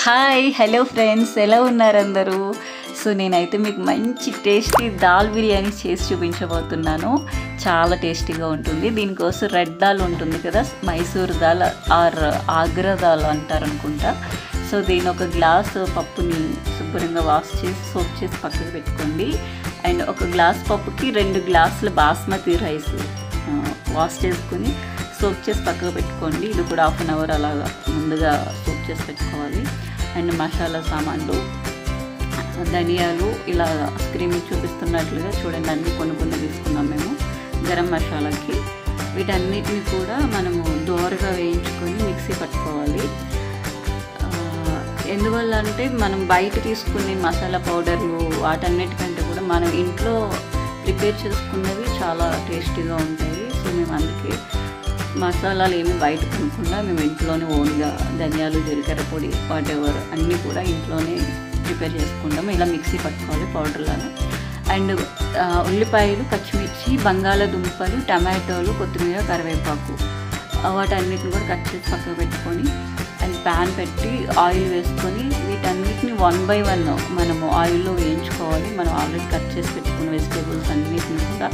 Hi hello friends, ఎలా ఉన్నారు అందరూ? సో నేనైతే మీకు మంచి టేస్టీ దాల్ బిర్యానీ చేసి చూపించబోతున్నాను. చాలా టేస్టీగా ఉంటుంది. దీనికోసం రెడ్ దాల్ ఉంటుంది కదా, మైసూర్ దాల్ ఆర్ ఆగ్రా దాల్ అంటారు అనుకుంటా. సో దీని ఒక గ్లాస్ పప్పుని శుభ్రంగా వాష్ చేసి సోప్ చేసి పక్కకు పెట్టుకోండి. అండ్ ఒక గ్లాస్ పప్పుకి 2 గ్లాసుల బాస్మతి రైస్ వాష్ చేసుకుని సోప్ చేసి పక్కకు పెట్టుకోండి. ఇది కూడా హాఫ్ అన్ అవర్ అలాగా ముందుగా సోప్ చేసి పెట్టుకోవాలి. అండ్ మసాలా సామాన్లు, ధనియాలు ఇలా స్క్రీన్ చూపిస్తున్నట్లుగా చూడండి, అన్నీ కొన్ని తీసుకున్నాం మేము గరం మసాలాకి. వీటన్నిటిని కూడా మనము దోరగా వేయించుకొని మిక్సీ పట్టుకోవాలి. ఎందువల్ల అంటే మనం బయట తీసుకునే మసాలా పౌడర్లు వాటన్నిటికంటే కూడా మనం ఇంట్లో ప్రిపేర్ చేసుకున్నవి చాలా టేస్టీగా ఉంటాయి. సో మేము అందుకే మసాలాలు ఏమి బయట కొనకుండా మేము ఇంట్లోనే ఓన్గా ధనియాలు, జీలకర్ర పొడి, వాటెవర్ అన్నీ కూడా ఇంట్లోనే ప్రిపేర్ చేసుకుంటాము. ఇలా మిక్సీ పట్టుకోవాలి పౌడర్లను. అండ్ ఉల్లిపాయలు, పచ్చిమిర్చి, బంగాళదుంపలు, టమాటోలు, కొత్తిమీర, కరివేపాకు వాటన్నిటిని కూడా కట్ చేసి పక్కకు పెట్టుకొని అండ్ ప్యాన్ పెట్టి ఆయిల్ వేసుకొని వీటన్నిటిని 1 by 1 మనము ఆయిల్లో వేయించుకోవాలి. మనం ఆల్రెడీ కట్ చేసి పెట్టుకున్న వెజిటేబుల్స్ అన్నిటిని కూడా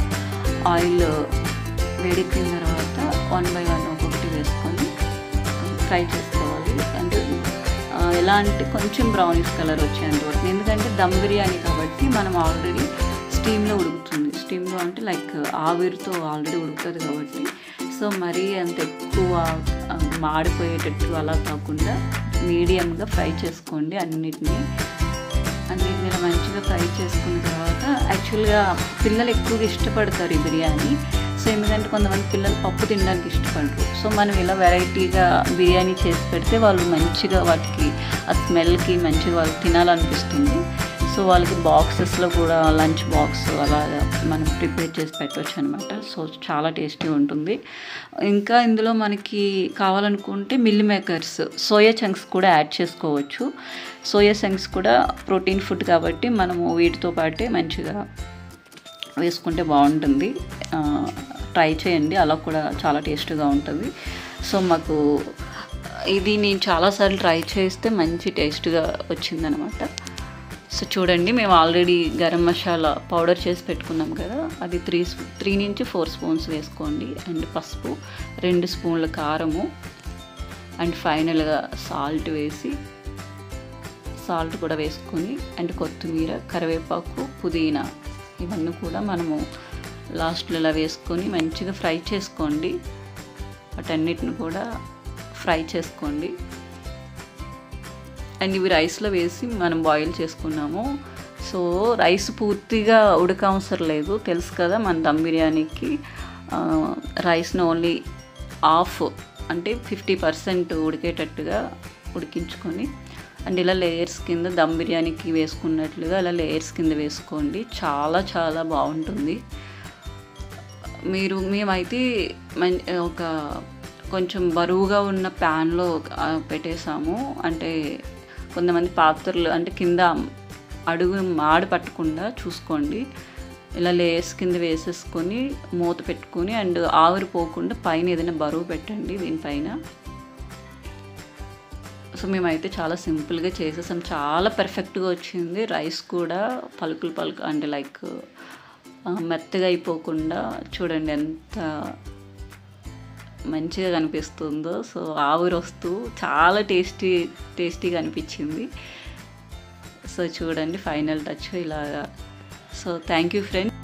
ఆయిల్ వేడెక్కిన తర్వాత 1 by 1 ఒక్కొక్కటి వేసుకొని ఫ్రై చేసుకోవాలి. అంటే ఎలా అంటే కొంచెం బ్రౌనిష్ కలర్ వచ్చేంత వరకు. ఎందుకంటే దమ్ బిర్యానీ కాబట్టి మనం ఆల్రెడీ స్టీమ్లో ఉడుకుతుంది. స్టీమ్లో అంటే లైక్ ఆవిరితో ఆల్రెడీ ఉడుకుతుంది కాబట్టి సో మరీ అంత ఎక్కువ మాడిపోయేటట్టు అలా కాకుండా మీడియంగా ఫ్రై చేసుకోండి. అన్నిటినీ మంచిగా ఫ్రై చేసుకున్న తర్వాత యాక్చువల్గా పిల్లలు ఎక్కువగా ఇష్టపడతారు ఈ బిర్యానీ. సో ఎందుకంటే కొంతమంది పిల్లలు పప్పు తినడానికి ఇష్టపడరు. సో మనం ఇలా వెరైటీగా బిర్యానీ చేసి పెడితే వాళ్ళు మంచిగా వాటికి ఆ స్మెల్కి మంచిగా వాళ్ళు తినాలనిపిస్తుంది. సో వాళ్ళకి బాక్సెస్లో కూడా లంచ్ బాక్స్ అలా మనం ప్రిపేర్ చేసి పెట్టవచ్చు అనమాట. సో చాలా టేస్టీ ఉంటుంది. ఇంకా ఇందులో మనకి కావాలనుకుంటే మిల్ మేకర్స్, సోయా చంక్స్ కూడా యాడ్ చేసుకోవచ్చు. సోయా చంక్స్ కూడా ప్రోటీన్ ఫుడ్ కాబట్టి మనము వీటితో పాటే మంచిగా వేసుకుంటే బాగుంటుంది. ట్రై చేయండి, అలా కూడా చాలా టేస్ట్గా ఉంటుంది. సో మాకు ఇది నేను చాలాసార్లు ట్రై చేస్తే మంచి టేస్ట్గా వచ్చిందనమాట. సో చూడండి, మేము ఆల్రెడీ గరం మసాలా పౌడర్ చేసి పెట్టుకున్నాం కదా, అది 3 నుంచి 4 స్పూన్స్ వేసుకోండి. అండ్ పసుపు, 2 స్పూన్ల కారము, అండ్ ఫైనల్గా సాల్ట్ వేసి సాల్ట్ కూడా వేసుకొని అండ్ కొత్తిమీర, కరివేపాకు, పుదీనా ఇవన్నీ కూడా మనము లాస్ట్లో ఇలా వేసుకొని మంచిగా ఫ్రై చేసుకోండి. వాటన్నిటిని కూడా ఫ్రై చేసుకోండి. అండ్ ఇవి రైస్లో వేసి మనం బాయిల్ చేసుకున్నాము. సో రైస్ పూర్తిగా ఉడకవసరం లేదు, తెలుసు కదా మన దమ్ బిర్యానీకి రైస్ను ఓన్లీ హాఫ్ అంటే 50% ఉడికేటట్టుగా ఉడికించుకొని అండ్ ఇలా లేయర్స్ కింద దమ్ బిర్యానీకి వేసుకున్నట్లుగా ఇలా లేయర్స్ కింద వేసుకోండి. చాలా చాలా బాగుంటుంది. మేమైతే ఒక కొంచెం బరువుగా ఉన్న ప్యాన్లో పెట్టేసాము. అంటే కొంతమంది పాత్రలు అంటే కింద అడుగు మాడి పట్టకుండా చూసుకోండి. ఇలా లేయర్స్ కింద వేసేసుకొని మూత పెట్టుకొని అండ్ ఆవిరిపోకుండా పైన ఏదైనా బరువు పెట్టండి దీనిపైన. సో మేమైతే చాలా సింపుల్గా చేసేసాం. చాలా పర్ఫెక్ట్గా వచ్చింది. రైస్ కూడా పలుకులు అంటే లైక్ మెత్తగా అయిపోకుండా చూడండి ఎంత మంచిగా కనిపిస్తుందో. సో ఆవిరి వస్తూ చాలా టేస్టీగా అనిపించింది. సో చూడండి ఫైనల్ టచ్ ఇలాగా. So thank you friends.